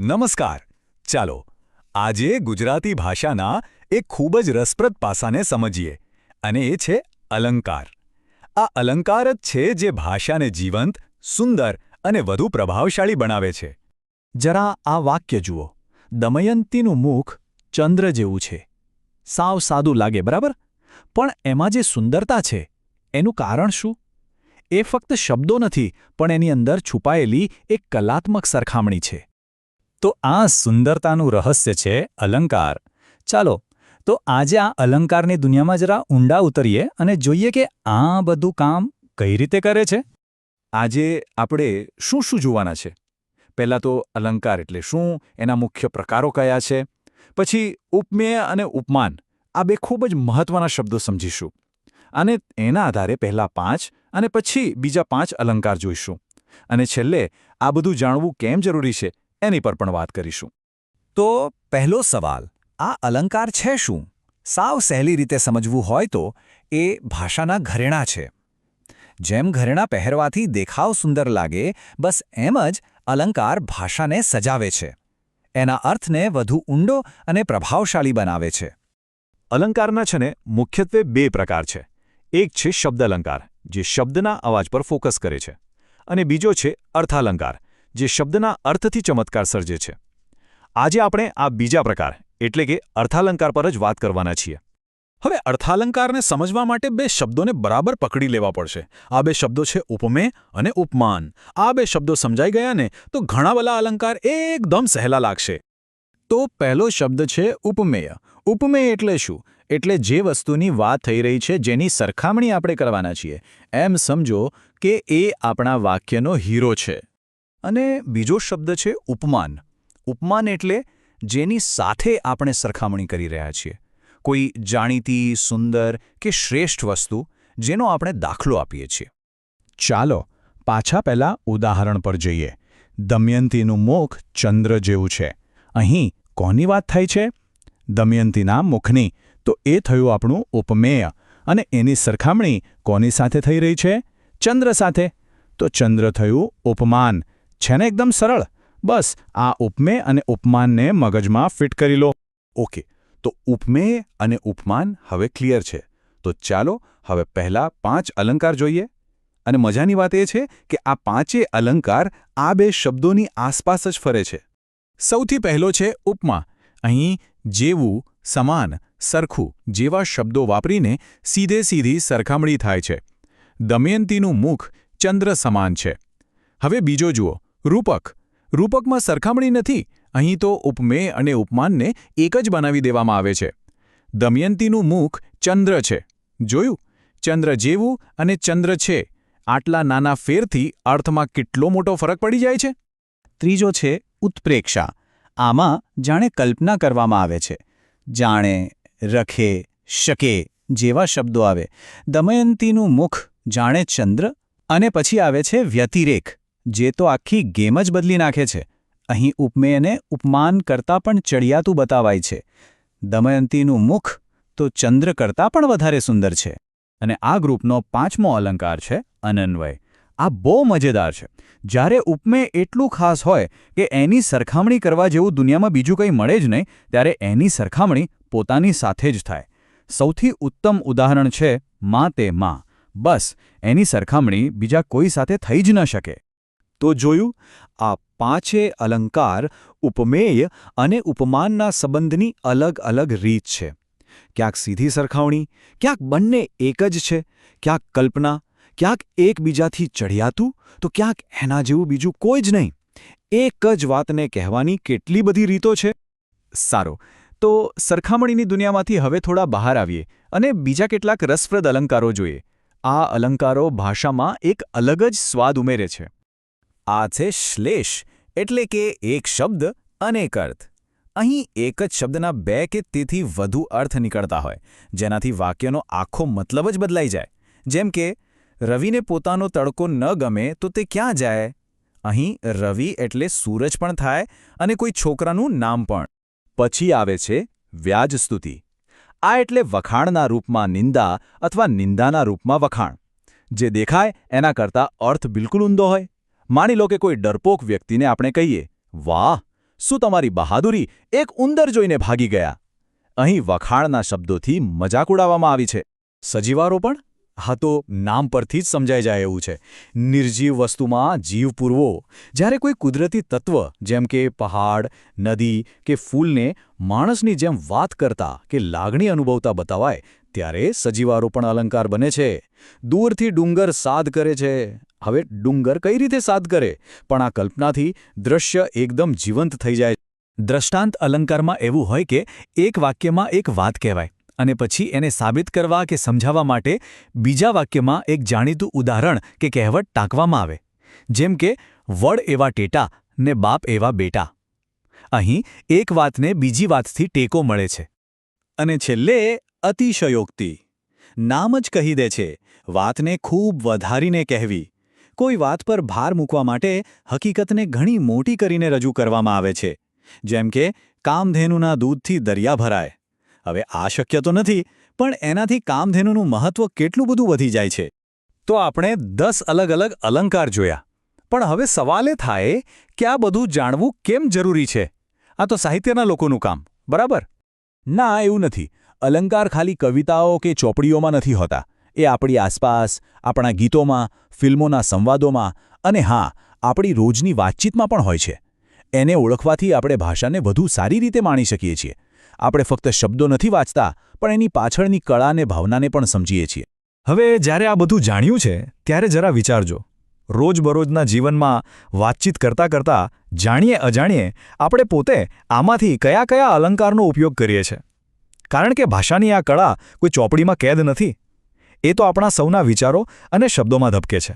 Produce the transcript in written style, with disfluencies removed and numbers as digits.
નમસ્કાર. ચાલો આજે ગુજરાતી ભાષાના એક ખૂબ જ રસપ્રદ પાસાને સમજીએ અને એ છે અલંકાર. આ અલંકાર જ છે જે ભાષાને જીવંત, સુંદર અને વધુ પ્રભાવશાળી બનાવે છે. જરા આ વાક્ય જુઓ. દમયંતીનું મુખ ચંદ્ર જેવું છે. સાવ સાદું લાગે, બરાબર? પણ એમાં જે સુંદરતા છે એનું કારણ શું? એ ફક્ત શબ્દો નથી, પણ એની અંદર છુપાયેલી એક કલાત્મક સરખામણી છે. તો આ સુંદરતાનું રહસ્ય છે અલંકાર. ચાલો તો આજે આ અલંકારની દુનિયામાં જરા ઊંડા ઉતરીએ અને જોઈએ કે આ બધું કામ કઈ રીતે કરે છે. આજે આપણે શું શું જોવાના છે? પહેલાં તો અલંકાર એટલે શું, એના મુખ્ય પ્રકારો કયા છે, પછી ઉપમેય અને ઉપમાન, આ બે ખૂબ જ મહત્વના શબ્દો સમજીશું. અને એના આધારે પહેલા 5 અને પછી બીજા 5 અલંકાર જોઈશું. અને છેલ્લે આ બધું જાણવું કેમ જરૂરી છે એની પર પણ વાત કરીશું. તો પહેલો સવાલ, આ અલંકાર છે શું? સાવ સહેલી રીતે સમજવું હોય તો એ ભાષાના ઘરેણાં છે. જેમ ઘરેણાં પહેરવાથી દેખાવ સુંદર લાગે, બસ એમ જ અલંકાર ભાષાને સજાવે છે. એના અર્થને વધુ ઊંડો અને પ્રભાવશાળી બનાવે છે. અલંકારના છે ને મુખ્યત્વે 2 પ્રકાર છે. એક છે શબ્દ અલંકાર, જે શબ્દના અવાજ પર ફોકસ કરે છે, અને બીજો છે અર્થાલંકાર, જે શબ્દના અર્થથી ચમત્કાર સર્જે છે. આજે આપણે આ બીજા પ્રકાર એટલે કે અર્થાલંકાર પર જ વાત કરવાના છીએ. હવે અર્થાલંકારને સમજવા માટે 2 શબ્દોને બરાબર પકડી લેવા પડશે. આ 2 શબ્દો છે ઉપમેય અને ઉપમાન. આ 2 શબ્દો સમજાઈ ગયા ને તો ઘણા બધા અલંકાર એકદમ સહેલા લાગશે. તો પહેલો શબ્દ છે ઉપમેય. ઉપમેય એટલે શું? એટલે જે વસ્તુની વાત થઈ રહી છે, જેની સરખામણી આપણે કરવાના છીએ. એમ સમજો કે એ આપણા વાક્યનો હીરો છે. અને બીજો શબ્દ છે ઉપમાન. ઉપમાન એટલે જેની સાથે આપણે સરખામણી કરી રહ્યા છીએ. કોઈ જાણીતી, સુંદર કે શ્રેષ્ઠ વસ્તુ, જેનો આપણે દાખલો આપીએ છીએ. ચાલો પાછા પહેલા ઉદાહરણ પર જઈએ. દમયંતીનું મુખ ચંદ્ર જેવું છે. અહીં કોની વાત થાય છે? દમયંતીના મુખની. તો એ થયું આપણું ઉપમેય. અને એની સરખામણી કોની સાથે થઈ રહી છે? ચંદ્ર સાથે. તો ચંદ્ર થયું ઉપમાન. છે ને એકદમ સરળ? બસ આ ઉપમેય અને ઉપમાનને મગજમાં ફિટ કરી લો. ઓકે, તો ઉપમેય અને ઉપમાન હવે ક્લિયર છે. તો ચાલો હવે પહેલા 5 અલંકાર જોઈએ. અને મજાની વાત એ છે કે આ 5 અલંકાર આ 2 શબ્દોની આસપાસ જ ફરે છે. સૌથી પહેલો છે ઉપમા. અહીં જેવું, સમાન, સરખું જેવા શબ્દો વાપરીને સીધી સરખામણી થાય છે. દમયંતીનું મુખ ચંદ્ર સમાન છે. હવે બીજો જુઓ, રૂપક. રૂપકમાં સરખામણી નથી. અહીં તો ઉપમેય અને ઉપમાનને એક જ બનાવી દેવામાં આવે છે. દમયંતીનું મુખ ચંદ્ર છે. જોયું? ચંદ્ર જેવું અને ચંદ્ર છે. આટલા નાના ફેરથી અર્થમાં કેટલો મોટો ફરક પડી જાય છે. ત્રીજો છે ઉત્પ્રેક્ષા. આમાં જાણે કલ્પના કરવામાં આવે છે. જાણે, રખે, શકે જેવા શબ્દો આવે. દમયંતીનું મુખ જાણે ચંદ્ર. અને પછી આવે છે વ્યતિરેક, જે તો આખી ગેમ જ બદલી નાખે છે. અહીં ઉપમેયને ઉપમાન કરતાં પણ ચડિયાતું બતાવાય છે. દમયંતીનું મુખ તો ચંદ્ર કરતાં પણ વધારે સુંદર છે. અને આ ગ્રુપનો 5મો અલંકાર છે અનન્વય. આ બહુ મજેદાર છે. જ્યારે ઉપમેય એટલું ખાસ હોય કે એની સરખામણી કરવા જેવું દુનિયામાં બીજું કંઈ મળે જ નહીં, ત્યારે એની સરખામણી પોતાની સાથે જ થાય. સૌથી ઉત્તમ ઉદાહરણ છે માં તે માં. બસ એની સરખામણી બીજા કોઈ સાથે થઈ જ ન શકે. તો જોયું, આ 5 અલંકાર ઉપમેય અને ઉપમાનના સંબંધની અલગ અલગ રીત છે. ક્યાંક સીધી સરખામણી, ક્યાંક બંને એક જ છે, ક્યાંક કલ્પના, ક્યાંક એકબીજાથી ચડિયાતું, તો ક્યાંક એના જેવું બીજું કોઈ જ નહીં. એક જ વાતને કહેવાની કેટલી બધી રીતો છે. સારું, તો સરખામણીની દુનિયામાંથી હવે થોડા બહાર આવીએ અને બીજા કેટલાક રસપ્રદ અલંકારો જોઈએ. આ અલંકારો ભાષામાં એક અલગ જ સ્વાદ ઉમેરે છે. આ છે શ્લેષ, એટલે કે એક શબ્દ અનેક અર્થ. અહીં એક જ શબ્દના 2 કે તેથી વધુ અર્થ નીકળતા હોય, જેનાથી વાક્યનો આખો મતલબ જ બદલાઈ જાય. જેમ કે રવિને પોતાનો તડકો ન ગમે તો તે ક્યાં જાય? અહીં રવિ એટલે સૂરજ પણ થાય અને કોઈ છોકરાનું નામ પણ. પછી આવે છે વ્યાજસ્તુતિ. આ એટલે વખાણના રૂપમાં નિંદા અથવા નિંદાના રૂપમાં વખાણ. જે દેખાય એના કરતાં અર્થ બિલકુલ ઊંધો હોય. માની લો કે કોઈ ડરપોક વ્યક્તિને આપણે કહીએ, વાહ, શું તમારી બહાદુરી એક ઉંદર જોઈને ભાગી ગયા. અહીં વખાણના શબ્દોથી મજાક ઉડાવવામાં આવી છે. સજીવારોપણ? હા, તો નામ પરથી જ સમજાઈ જાય એવું છે. નિર્જીવ વસ્તુમાં જીવ પૂરવો. જ્યારે કોઈ કુદરતી તત્વ જેમ કે પહાડ, નદી કે ફૂલને માણસની જેમ વાત કરતા કે લાગણી અનુભવતા બતાવાય ત્યારે સજીવારોપણ અલંકાર બને છે. દૂરથી ડુંગર સાદ કરે છે. હવે ડુંગર કઈ રીતે સાદ કરે? પણ આ કલ્પનાથી દ્રશ્ય એકદમ જીવંત થઈ જાય. દ્રષ્ટાંત અલંકારમાં એવું હોય કે એક વાક્યમાં એક વાત કહેવાય અને પછી એને સાબિત કરવા કે સમજાવવા માટે બીજા વાક્યમાં એક જાણીતું ઉદાહરણ કે કહેવત ટાંકવામાં આવે. જેમ કે વડ એવા ટેટા ને બાપ એવા બેટા. અહીં એક વાતને બીજી વાતથી ટેકો મળે છે. અને છેલ્લે અતિશયોક્તિ. નામ જ કહી દે છે, વાતને ખૂબ વધારીને કહેવી. કોઈ વાત પર ભાર મૂકવા માટે હકીકતને ઘણી મોટી કરીને રજૂ કરવામાં આવે છે. જેમ કે કામધેનુના દૂધથી દરિયા ભરાય. હવે આ શક્ય તો નથી, પણ એનાથી કામધેનુનું મહત્વ કેટલું બધું વધી જાય છે. તો આપણે 10 અલગ અલગ અલંકાર જોયા. પણ હવે સવાલ એ થાય કે આ બધું જાણવું કેમ જરૂરી છે? આ તો સાહિત્યના લોકોનું કામ, બરાબર? ના, એવું નથી. અલંકાર ખાલી કવિતાઓ કે ચોપડીઓમાં નથી હોતા. એ આપણી આસપાસ, આપણા ગીતોમાં, ફિલ્મોના સંવાદોમાં અને હા, આપણી રોજની વાતચીતમાં પણ હોય છે. એને ઓળખવાથી આપણે ભાષાને વધુ સારી રીતે માણી શકીએ છીએ. આપણે ફક્ત શબ્દો નથી વાંચતા, પણ એની પાછળની કળા અને ભાવનાને પણ સમજીએ છીએ. હવે જ્યારે આ બધું જાણ્યું છે, ત્યારે જરા વિચારજો. રોજબરોજના જીવનમાં વાતચીત કરતાં કરતાં જાણીએ અજાણીએ આપણે પોતે આમાંથી કયા કયા અલંકારનો ઉપયોગ કરીએ છીએ. કારણ કે ભાષાની આ કળા કોઈ ચોપડીમાં કેદ નથી. એ તો આપણા સૌના વિચારો અને શબ્દોમાં ધબકે છે.